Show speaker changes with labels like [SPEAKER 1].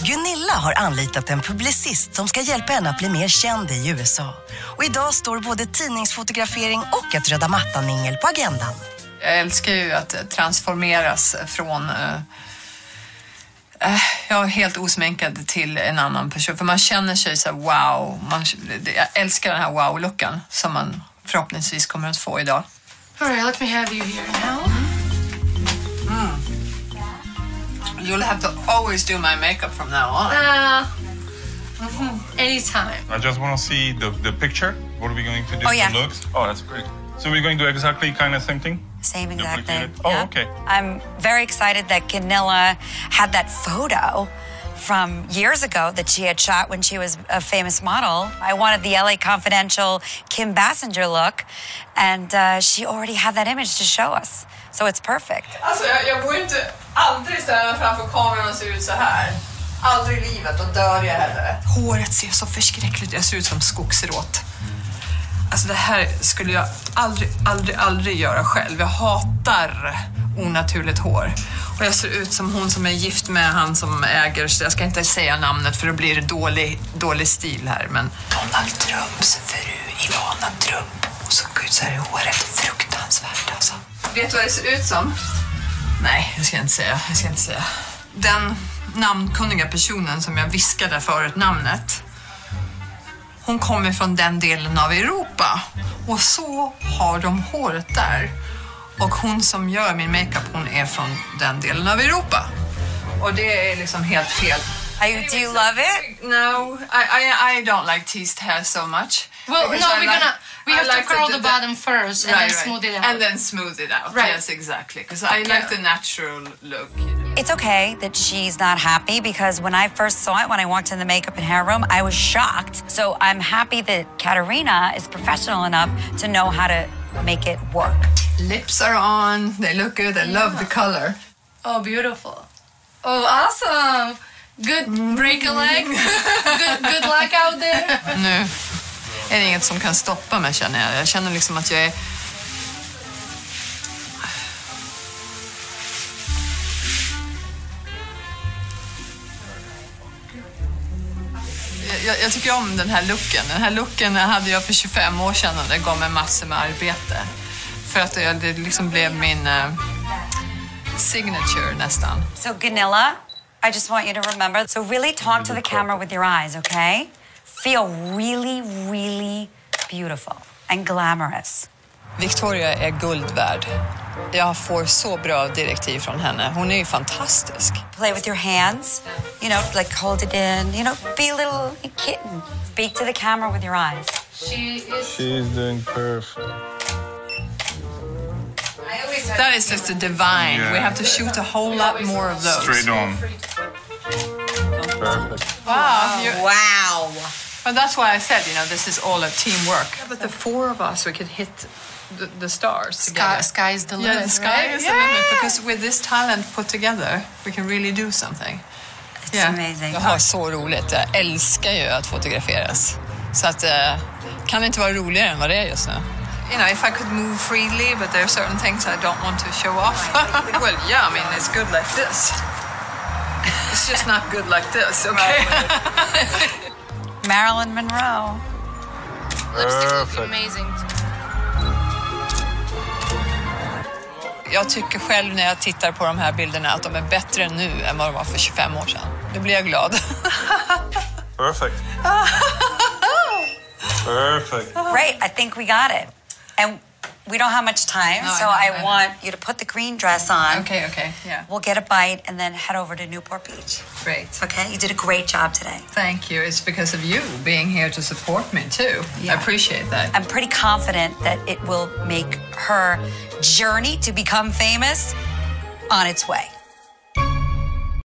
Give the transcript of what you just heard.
[SPEAKER 1] Gunilla har anlitat en publicist som ska hjälpa henne att bli mer känd i USA. Och idag står både tidningsfotografering och ett röda mattan-mingel på agendan.
[SPEAKER 2] Jag älskar ju att transformeras från jag är helt osminkad till en annan person. För man känner sig så här, wow. Jag älskar den här wow-looken som man förhoppningsvis kommer att få idag.
[SPEAKER 3] All right, let me have you here now.
[SPEAKER 2] You'll have to always do my makeup from now on.
[SPEAKER 3] Anytime.
[SPEAKER 4] I just want to see the picture. What are we going to do?
[SPEAKER 5] Oh, yeah.
[SPEAKER 4] The looks? Oh, that's great. So we're going to do exactly kind of same thing?
[SPEAKER 5] Same exact thing.
[SPEAKER 4] Oh,
[SPEAKER 5] yeah.
[SPEAKER 4] okay.
[SPEAKER 5] I'm very excited that Gunilla had that photo from years ago that she had shot when she was a famous model. I wanted the LA Confidential Kim Basinger look, and she already had that image to show us. So it's perfect.
[SPEAKER 2] Alltså jag borde inte aldrig ställa framför kameran och se ut så här. Aldrig i livet, och dör jag heller. Håret ser så förskräckligt. Jag ser ut som skogsråt. Alltså det här skulle jag aldrig göra själv. Jag hatar onaturligt hår. Och jag ser ut som hon som är gift med han som äger, så jag ska inte säga namnet för då blir det dålig stil här. Men Donald Trumps fru Ivana Trump. Och så gud så här är håret fruktansvärt alltså. Vet du vad det ser ut som? Nej, jag ska inte säga. Den namnkunniga personen som jag viskade förut namnet. Hon kommer från den delen av Europa. Och så har de håret där. Och hon som gör min makeup, hon är från den delen av Europa. Och det är liksom helt fel.
[SPEAKER 5] Do you love it?
[SPEAKER 2] No, I don't like teased hair so much.
[SPEAKER 3] Well, no, we have to curl the bottom first and then smooth it out.
[SPEAKER 2] And then smooth it out,
[SPEAKER 3] right.
[SPEAKER 2] Yes, exactly. Because I like the natural look.
[SPEAKER 5] It's okay that she's not happy because when I first saw it, when I walked in the makeup and hair room, I was shocked. So I'm happy that Katarina is professional enough to know how to make it work.
[SPEAKER 2] Lips are on, they look good, I love the color.
[SPEAKER 3] Oh, beautiful. Oh, awesome. Good, break a leg. good luck out there.
[SPEAKER 2] Nu är det inget som kan stoppa mig, känner jag. Jag känner liksom att jag är... Jag tycker om den här looken. Den här looken hade jag för 25 år sedan och det gav mig massor med arbete. För att det liksom blev min signature nästan.
[SPEAKER 5] So Gunilla, I just want you to remember, so really talk to the camera with your eyes, okay? Feel really, really beautiful and glamorous.
[SPEAKER 2] Victoria är guld värd. Jag får så bra direktiv från henne. Hon är ju fantastisk.
[SPEAKER 5] Play with your hands, you know, like hold it in, you know, be a little kitten. Speak to the camera with your eyes.
[SPEAKER 4] She's doing perfect.
[SPEAKER 2] That is just a divine.
[SPEAKER 4] Yeah.
[SPEAKER 2] We have to shoot a whole lot more of those.
[SPEAKER 4] Straight on. Perfect.
[SPEAKER 5] Wow.
[SPEAKER 2] But that's why I said, you know, this is all a teamwork. Yeah, but the four of us, we could hit the stars together.
[SPEAKER 3] Sky's the limit,
[SPEAKER 2] Yeah, the sky
[SPEAKER 3] right?
[SPEAKER 2] is the limit. Because with this talent put together, we can really do something.
[SPEAKER 5] It's amazing.
[SPEAKER 2] Jag har så roligt. Jag älskar ju att fotograferas. Så att kan det inte vara roligare än vad det är just nu. You know, if I could move freely, but there are certain things I don't want to show off. Well, yeah, I mean, it's good like this. It's just not good like this, okay?
[SPEAKER 5] Marilyn Monroe.
[SPEAKER 3] Lipstick look amazing.
[SPEAKER 2] Jag tycker själv när jag tittar på de här bilderna att de är bättre nu än vad de var för 25 år sedan. Då blir jag glad.
[SPEAKER 4] Perfect. Perfect.
[SPEAKER 5] Great, I think we got it. And we don't have much time,
[SPEAKER 2] No,
[SPEAKER 5] so
[SPEAKER 2] I
[SPEAKER 5] I
[SPEAKER 2] know.
[SPEAKER 5] want you to put the green dress on.
[SPEAKER 2] Okay, yeah.
[SPEAKER 5] We'll get a bite and then head over to Newport Beach.
[SPEAKER 2] Great.
[SPEAKER 5] Okay, you did a great job today.
[SPEAKER 2] Thank you. It's because of you being here to support me too.
[SPEAKER 5] Yeah.
[SPEAKER 2] I appreciate that.
[SPEAKER 5] I'm pretty confident that it will make her journey to become famous on its way.